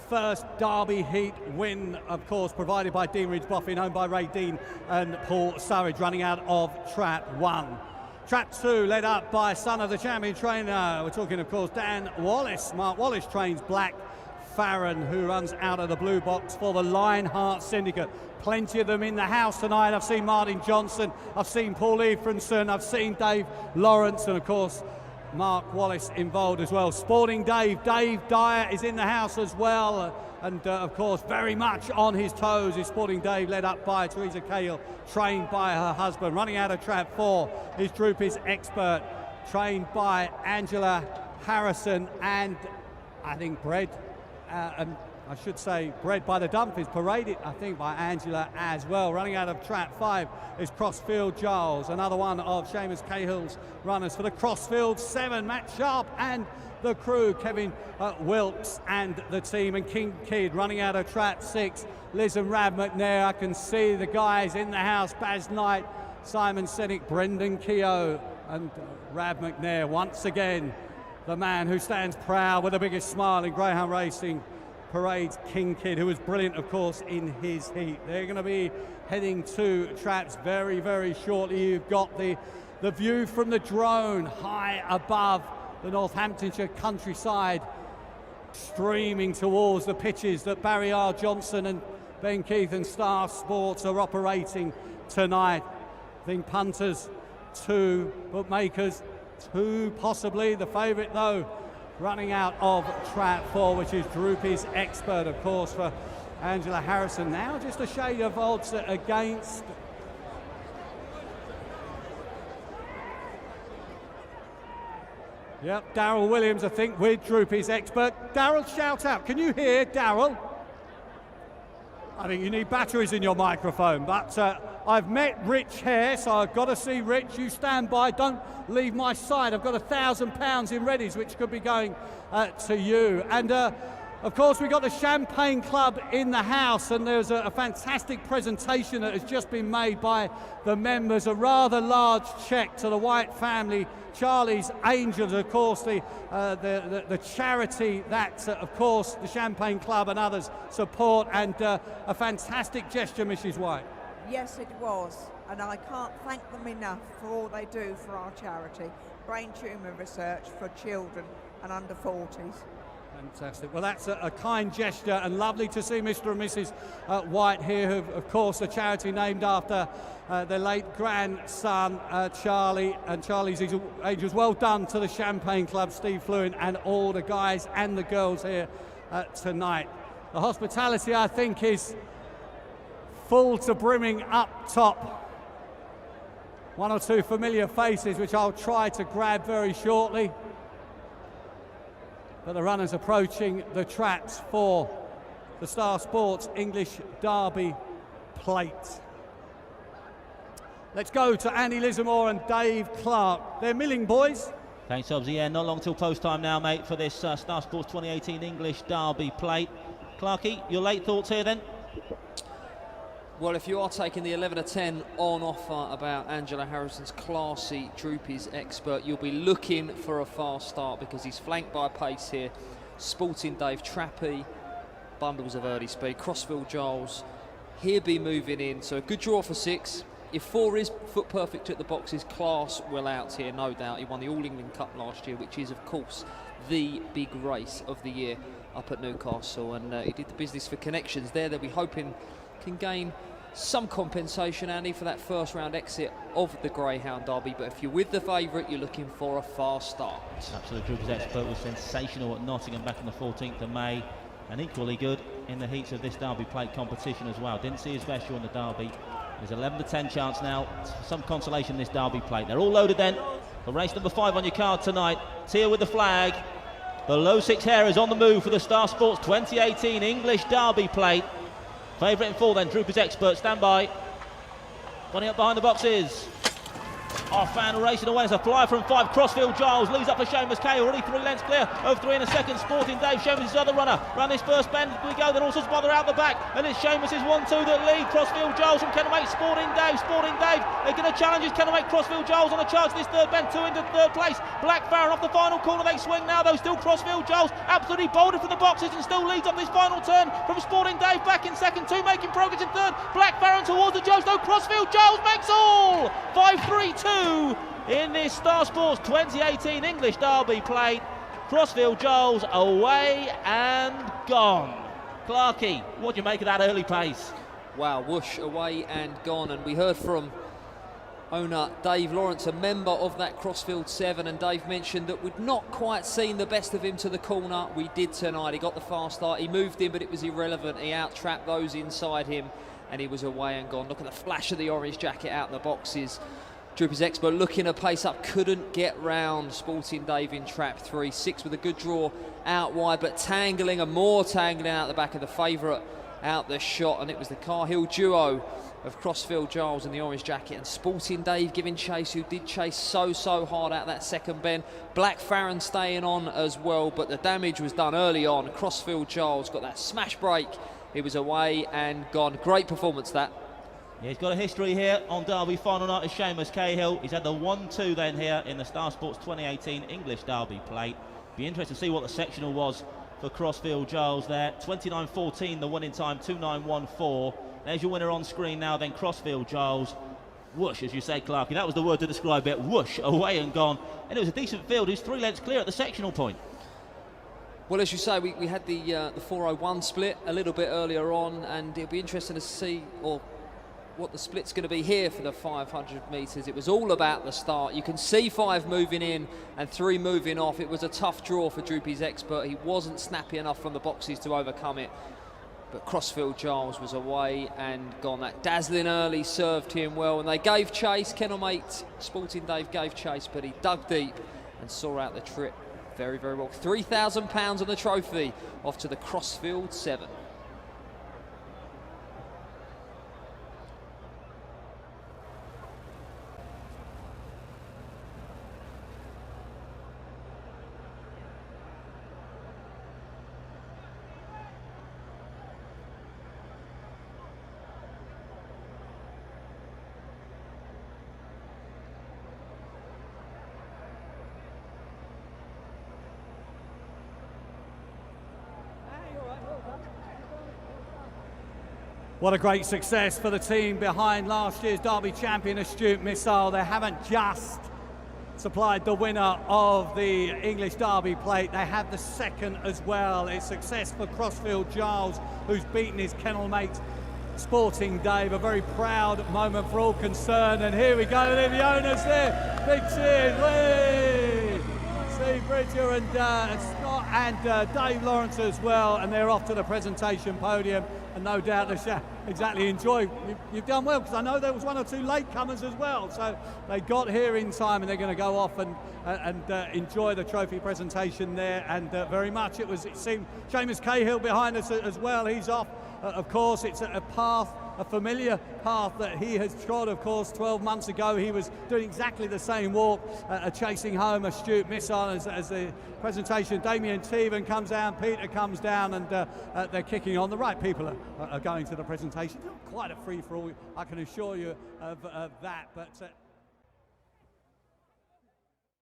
first Derby Heat win, of course, provided by Dean Ridge Boffin, owned by Ray Dean and Paul Surridge, running out of Trap 1. Trap 2 led up by son of the champion trainer. We're talking, of course, Dan Wallace. Mark Wallace trains Black Farron, who runs out of the blue box for the Lionheart Syndicate. Plenty of them in the house tonight. I've seen Martin Johnson, I've seen Paul Ephrenson, I've seen Dave Lawrence, and of course Mark Wallace involved as well. Sporting Dave Dyer is in the house as well, and of course very much on his toes is Sporting Dave, led up by Teresa Cahill, trained by her husband. Running out of Trap 4 is Droopy's Expert, trained by Angela Harrison, and I think bred by the Dump is paraded, I think, by Angela as well. Running out of Trap 5 is Crossfield Giles, another one of Seamus Cahill's runners for the Crossfield 7. Matt Sharp and the crew, Kevin Wilkes and the team, and King Kid. Running out of Trap 6, Liz and Rab McNair. I can see the guys in the house, Baz Knight, Simon Sennick, Brendan Keogh, and Rab McNair once again. The man who stands proud with the biggest smile in greyhound racing parades King Kid, who was brilliant, of course, in his heat. They're going to be heading to traps very, very shortly. You've got the view from the drone high above the Northamptonshire countryside, streaming towards the pitches that Barry R. Johnson and Ben Keith and Star Sports are operating tonight. I think punters 2, bookmakers 2 possibly. The favourite, though, running out of Trap 4, which is Droopy's Expert, of course, for Angela Harrison. Now just a shade of odds against. Yep, Darryl Williams, I think, with Droopy's Expert. Darryl, shout out. Can you hear Darryl? I think you need batteries in your microphone, but I've met Rich here, so I've got to see Rich. You stand by, don't leave my side. I've got £1,000 in readies, which could be going to you. And of course, we've got the Champagne Club in the house, and there's a fantastic presentation that has just been made by the members. A rather large cheque to the White family, Charlie's Angels, of course, the charity that, of course, the Champagne Club and others support, and a fantastic gesture, Mrs. White. Yes, it was, and I can't thank them enough for all they do for our charity, brain tumour research for children and under 40s. Fantastic. Well, that's a kind gesture, and lovely to see Mr. and Mrs. White here, who, of course, a charity named after their late grandson, Charlie, and Charlie's Angels. Well done to the Champagne Club, Steve Fluin, and all the guys and the girls here tonight. The hospitality, I think, is full to brimming up top. 1 or 2 familiar faces, which I'll try to grab very shortly. But the runners approaching the traps for the Star Sports English Derby Plate. Let's go to Andy Lissamore and Dave Clark. They're milling, boys. Thanks, Hobbsy. Yeah, not long till post time now, mate, for this Star Sports 2018 English Derby Plate. Clarky, your late thoughts here then? Well, if you are taking the 11-10 on offer about Angela Harrison's classy Droopy's Expert, you'll be looking for a fast start, because he's flanked by a pace here. Sporting Dave, Trappy, bundles of early speed, Crossfield Giles, he'll be moving in. So a good draw for 6. If 4 is foot perfect at the boxes, class will out here, no doubt. He won the All England Cup last year, which is, of course, the big race of the year up at Newcastle. And he did the business for Connections there. They'll be hoping can gain some compensation, Andy, for that first round exit of the Greyhound Derby. But if you're with the favourite, you're looking for a fast start. Absolutely. Droopy's Expert was sensational at Nottingham back on the 14th of May, and equally good in the heats of this Derby Plate competition as well. Didn't see his best during the Derby. There's 11-10 chance now. Some consolation in this Derby Plate. They're all loaded then for race number 5 on your card tonight. Tier with the flag. The low 6 hair is on the move for the Star Sports 2018 English Derby Plate. Favourite in 4 then, Droopy's Expert, stand by. Running up behind the boxes. Our fan racing away as a flyer from 5. Crossfield Giles leads up for Seamus Kay, already 3 lengths clear of 3 in a second. Sporting Dave, Seamus' other runner. Round this first bend we go, then also Spother out the back. And it's Seamus' 1-2 that lead. Crossfield Giles from Kennelmate, Sporting Dave. They're going to challenge his Kennelmate. Crossfield Giles on a charge this third bend, 2 into third place. Black Farron off the final corner, they swing now though. Still Crossfield Giles absolutely bolted from the boxes and still leads up this final turn from Sporting Dave back in second, 2 making progress in third. Black Farron towards the judge though. Crossfield Giles makes all. 5-3-2 in this Star Sports 2018 English Derby plate. Crossfield Giles away and gone. Clarkey, what do you make of that early pace? Wow, whoosh, away and gone. And we heard from owner Dave Lawrence, a member of that Crossfield 7, and Dave mentioned that we'd not quite seen the best of him to the corner. We did tonight. He got the fast start, he moved in, but it was irrelevant. He out-trapped those inside him and he was away and gone. Look at the flash of the orange jacket out in the boxes. Troopers Expert looking a pace up, couldn't get round Sporting Dave in trap 3. 6 with a good draw out wide, but tangling and more tangling out the back of the favourite out the shot, and it was the Carhill duo of Crossfield Giles in the orange jacket and Sporting Dave giving chase, who did chase so hard out that second bend. Black Farron staying on as well, but the damage was done early on. Crossfield Giles got that smash break. He was away and gone. Great performance that. Yeah, he's got a history here on Derby final night as Seamus Cahill. He's had the 1-2 then here in the Star Sports 2018 English Derby plate. Be interesting to see what the sectional was for Crossfield Giles there. 29.14 the winning time, 2.914. There's your winner on screen now then, Crossfield Giles. Whoosh, as you say, Clarky, that was the word to describe it. Whoosh, away and gone. And it was a decent field. He's 3 lengths clear at the sectional point. Well, as you say, we had the 4:01 split a little bit earlier on, and it'll be interesting to see what the split's going to be here for the 500 metres. It was all about the start. You can see 5 moving in and 3 moving off. It was a tough draw for Droopy's Expert. He wasn't snappy enough from the boxes to overcome it. But Crossfield Giles was away and gone. That dazzling early served him well, and they gave chase. Kennelmate Sporting Dave gave chase, but he dug deep and saw out the trip very well. £3,000 on the trophy, off to the Crossfield 7. What a great success for the team behind last year's Derby champion, Astute Missile. They haven't just supplied the winner of the English Derby plate, they have the second as well. It's success for Crossfield Giles, who's beaten his kennel mate Sporting Dave. A very proud moment for all concerned, and here we go, there the owners there. Big cheers, Lee! Steve Bridger and Scott and Dave Lawrence as well, and they're off to the presentation podium. And no doubt they exactly enjoy. You've done well, because I know there was 1 or 2 latecomers as well. So they got here in time, and they're going to go off and enjoy the trophy presentation there. And very much it seemed Seamus Cahill behind us as well. He's off. Of course, it's a path, a familiar path that he has trod. Of course, 12 months ago he was doing exactly the same walk, chasing home Astute Missile as the presentation. Damien Teven comes down, Peter comes down, and they're kicking on. The right people are going to the presentation. Not quite a free-for-all, I can assure you of that, but